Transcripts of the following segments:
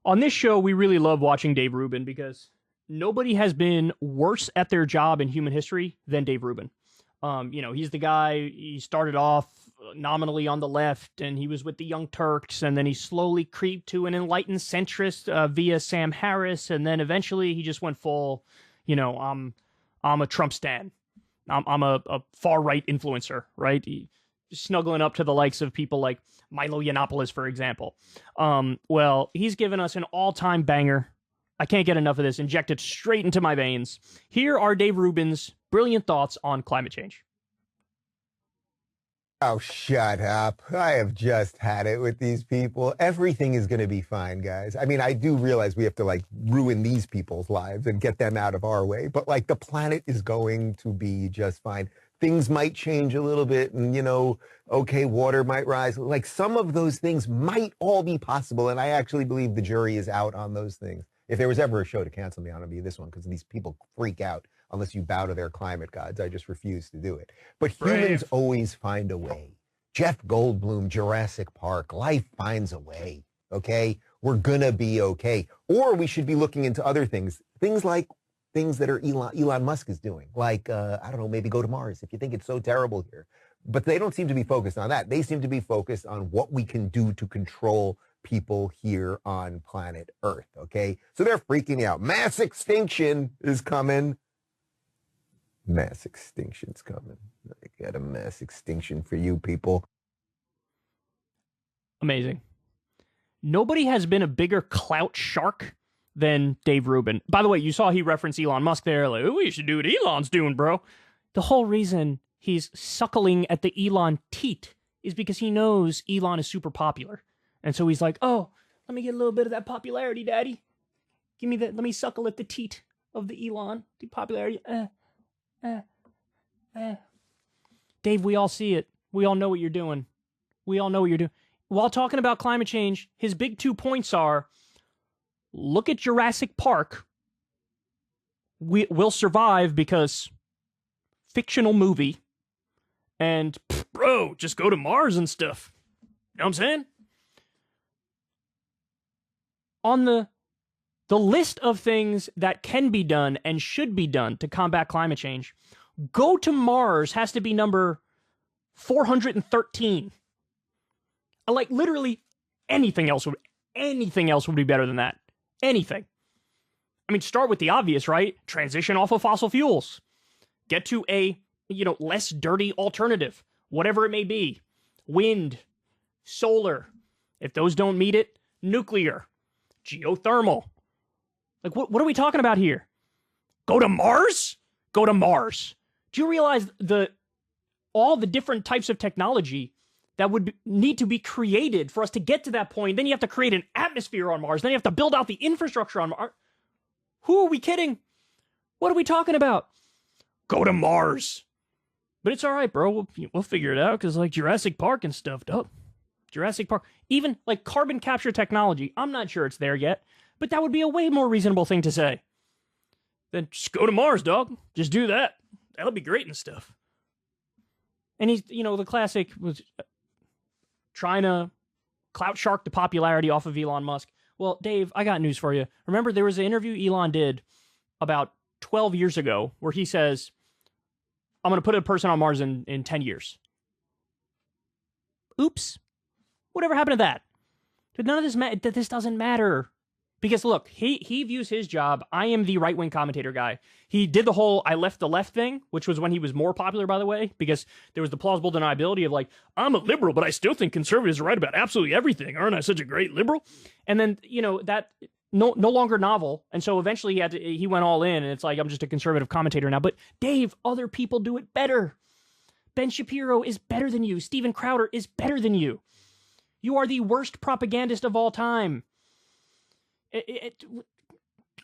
On this show, we really love watching Dave Rubin because nobody has been worse at their job in human history than Dave Rubin. He's the guy, he started off nominally on the left, and he was with the Young Turks, and then he slowly creeped to an enlightened centrist via Sam Harris, and then eventually he just went full, I'm a Trump stan. I'm a far-right influencer, right? Snuggling up to the likes of people like Milo Yiannopoulos, for example. Well, he's given us an all-time banger. I can't get enough of this. Injected straight into my veins. Here are Dave Rubin's brilliant thoughts on climate change. Oh, shut up. I have just had it with these people. Everything is going to be fine, guys. I mean, I do realize we have to, ruin these people's lives and get them out of our way. But, the planet is going to be just fine. Things might change a little bit and, okay, water might rise. Some of those things might all be possible. And I actually believe the jury is out on those things. If there was ever a show to cancel me on, it'd be this one, because these people freak out unless you bow to their climate gods. I just refuse to do it. But humans always find a way. Jeff Goldblum, Jurassic Park, life finds a way, okay? We're gonna be okay. Or we should be looking into other things that are Elon Musk is doing. I don't know, maybe go to Mars if you think it's so terrible here. But they don't seem to be focused on that. They seem to be focused on what we can do to control people here on planet Earth, okay? So they're freaking out. Mass extinction is coming. Mass extinction's coming. I got a mass extinction for you people. Amazing. Nobody has been a bigger clout shark than Dave Rubin. By the way, you saw he referenced Elon Musk there, we should do what Elon's doing, bro. The whole reason he's suckling at the Elon teat is because he knows Elon is super popular. And so he's like, oh, let me get a little bit of that popularity, daddy. Give me that, let me suckle at the teat of the Elon, the popularity. Dave, we all see it. We all know what you're doing. While talking about climate change, his big 2 points are, look at Jurassic Park. We'll survive because fictional movie. And, bro, just go to Mars and stuff. You know what I'm saying? On the list of things that can be done and should be done to combat climate change, go to Mars has to be number 413. Literally anything else would be better than that. Anything. I mean, start with the obvious, right? Transition off of fossil fuels. Get to a, less dirty alternative, whatever it may be. Wind, solar. If those don't meet it, nuclear, geothermal. What are we talking about here? Go to Mars? Go to Mars. Do you realize all the different types of technology that would need to be created for us to get to that point? Then you have to create an atmosphere on Mars. Then you have to build out the infrastructure on Mars. Who are we kidding? What are we talking about? Go to Mars. But it's all right, bro. We'll figure it out, because Jurassic Park and stuff, Jurassic Park. Even carbon capture technology. I'm not sure it's there yet, but that would be a way more reasonable thing to say. Then just go to Mars, dog. Just do that. That'll be great and stuff. And he's, the classic was trying to clout shark the popularity off of Elon Musk. Well, Dave, I got news for you. Remember, there was an interview Elon did about 12 years ago where he says, I'm going to put a person on Mars in 10 years. Oops. Whatever happened to that? But none of this this doesn't matter. Because look, he views his job. I am the right-wing commentator guy. He did the whole I left the left thing, which was when he was more popular, by the way, because there was the plausible deniability of I'm a liberal, but I still think conservatives are right about absolutely everything. Aren't I such a great liberal? And then, that no longer novel. And so eventually he went all in, and it's I'm just a conservative commentator now. But Dave, other people do it better. Ben Shapiro is better than you. Steven Crowder is better than you. You are the worst propagandist of all time.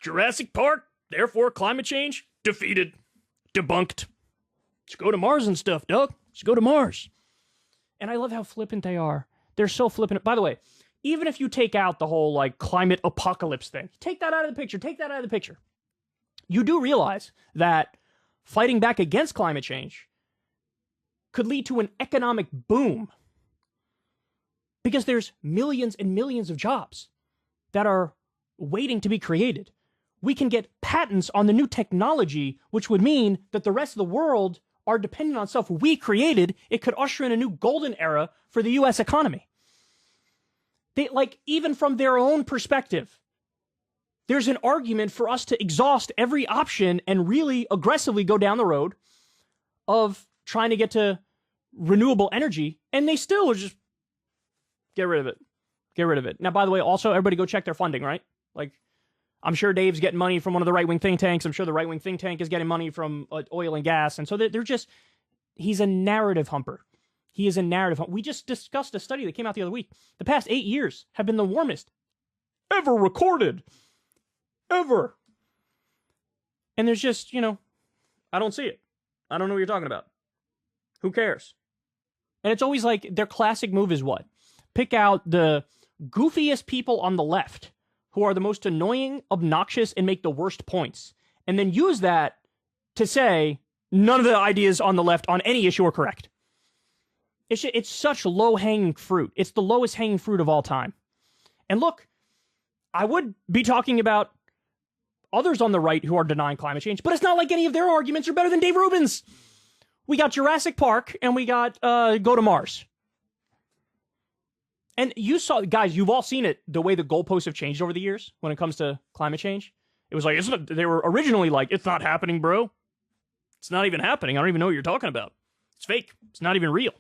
Jurassic Park, therefore climate change, defeated, debunked. Just go to Mars and stuff, Doug. Just go to Mars. And I love how flippant they are. They're so flippant. By the way, even if you take out the whole climate apocalypse thing, take that out of the picture. You do realize that fighting back against climate change could lead to an economic boom, because there's millions and millions of jobs that are waiting to be created. We can get patents on the new technology, which would mean that the rest of the world are dependent on stuff we created. It could usher in a new golden era for the U.S. economy. They, like, even from their own perspective, there's an argument for us to exhaust every option and really aggressively go down the road of trying to get to renewable energy, and they still are just get rid of it. Get rid of it. Now, by the way, also, everybody go check their funding, right? Like, I'm sure Dave's getting money from one of the right-wing think tanks. I'm sure the right-wing think tank is getting money from oil and gas. And so they're just, he's a narrative humper. He is a narrative humper. We just discussed a study that came out the other week. The past 8 years have been the warmest ever recorded. Ever. And there's just, I don't see it. I don't know what you're talking about. Who cares? And it's always like, their classic move is what? Pick out the goofiest people on the left who are the most annoying, obnoxious, and make the worst points. And then use that to say, none of the ideas on the left on any issue are correct. It's such low-hanging fruit. It's the lowest hanging fruit of all time. And look, I would be talking about others on the right who are denying climate change, but it's not like any of their arguments are better than Dave Rubin's. We got Jurassic Park, and we got Go to Mars. And you saw, guys, you've all seen it, the way the goalposts have changed over the years when it comes to climate change. It was like, they were originally like, it's not happening, bro. It's not even happening. I don't even know what you're talking about. It's fake. It's not even real.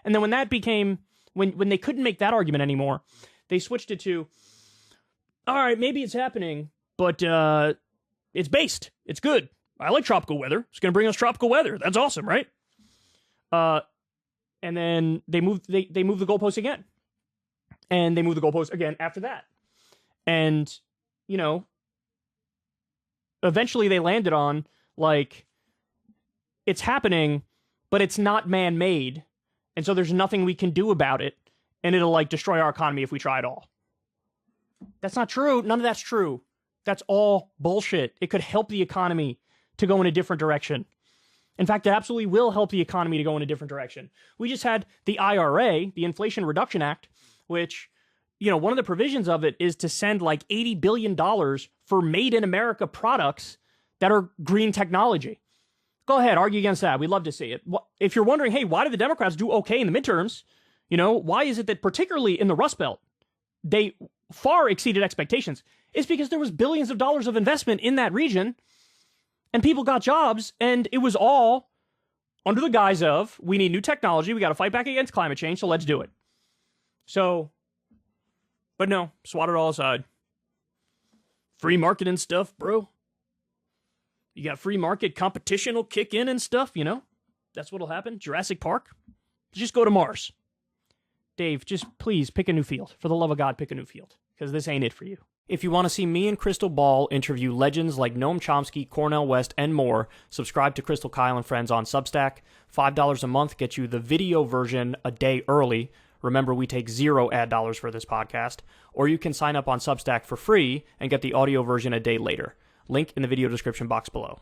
And then when that became, when they couldn't make that argument anymore, they switched it to, all right, maybe it's happening, but it's based. It's good. I like tropical weather. It's going to bring us tropical weather. That's awesome, right? And then they moved the goalposts again. And they moved the goalposts again after that. And, eventually they landed on, like, it's happening, but it's not man-made. And so there's nothing we can do about it. And it'll, like, destroy our economy if we try at all. That's not true. None of that's true. That's all bullshit. It could help the economy to go in a different direction. In fact, it absolutely will help the economy to go in a different direction. We just had the IRA, the Inflation Reduction Act, which, one of the provisions of it is to send like $80 billion for made in America products that are green technology. Go ahead, argue against that. We'd love to see it. If you're wondering, hey, why did the Democrats do okay in the midterms? Why is it that particularly in the Rust Belt, they far exceeded expectations? It's because there was billions of dollars of investment in that region, and people got jobs, and it was all under the guise of, we need new technology, we got to fight back against climate change, so let's do it. So, but no, swat it all aside. Free market and stuff, bro. You got free market, competition will kick in and stuff, That's what'll happen. Jurassic Park. Just go to Mars. Dave, just please pick a new field. For the love of God, pick a new field. Because this ain't it for you. If you want to see me and Crystal Ball interview legends like Noam Chomsky, Cornel West, and more, subscribe to Crystal Kyle and Friends on Substack. $5 a month gets you the video version a day early. Remember, we take 0 ad dollars for this podcast. Or you can sign up on Substack for free and get the audio version a day later. Link in the video description box below.